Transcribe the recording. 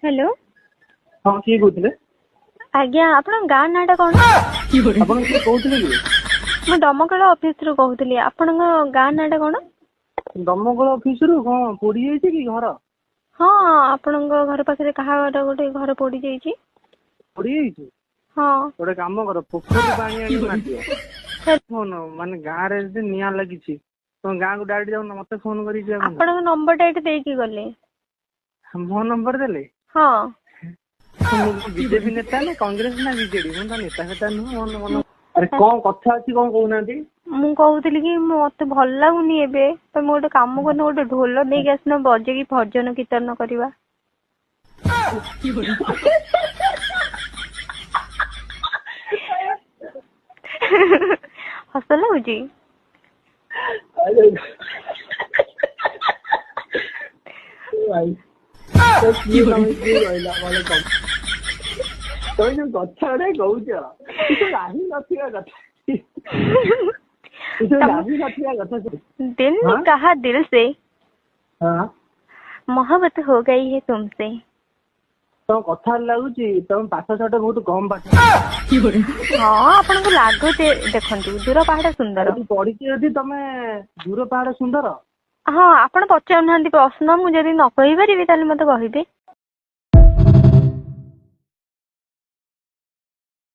hello हाँ किए कहते आज्ञा आपन गाँ नाटा कौन ଆପଣ କିଏ କହୁଥିଲେ କି मु दमकल ऑफिस रु कहूली आपन गाँ नाटा कौन ଦମକଳ ଅଫିସରୁ କଣ ପୋଡି ଯାଇଛି କି ଘର हाँ आपण घर पाखे कहा गोटे घर पोड़ी जाइए ପୋଡି ଯାଇଛି हाँ ଗୋଟେ କାମ କର ପୋଖରୀ ପାଣି ଆଣି ମାରିଦିଅ ଫୋନ ମାନେ ଗାଁରେ ଯଦି ନିଆଁ ଲାଗିଛି ତମ ଗାଁକୁ ଡାଇରେକ୍ଟ ଯାଉନ ମତେ ଫୋନ କରିକି ଯିବା आपण नंबर टा एठी देकी गले ମୋ ନମ୍ବର ଦେଲେ हाँ ମୁଁ ବିଜେପି ନେତା ନା କଂଗ୍ରେସ ନା ବିଜେଡି ମୁଁ ତ ନେତା ଫେତା ନୁହଁ ମନ ଆରେ କଣ କଥା ଅଛି କଣ କହୁନାହାନ୍ତି ମୁଁ कहूली कि मत भल लगुनि एबे तो मु गोटे काम करने गोटे ढोल नहीं आसन बजेगी भजन कीर्तन करवा हस लगुची ତମେ ଯୋଉ କଥା ଗୁଡା କହୁଛ ରାହି ନଥିବା କଥା ରାହି ନଥିବା କଥା दिल ने कहा दिल से ହଁ मोहब्बत हो गई है तुमसे ତମ କଥା ଲାଗୁଛି ତମ ପାଠ ସାଠ ବହୁତ କମ ପାଠ हाँ आपन को लागुचे देखंतु दूर पहाड़ सुंदर ପଢିଛି ଯଦି ତମେ ଦୂର ପାହାଡ ସୁନ୍ଦର हाँ आपण पचार ना प्रश्न मुझे न कही पारि ताले मते कहिबे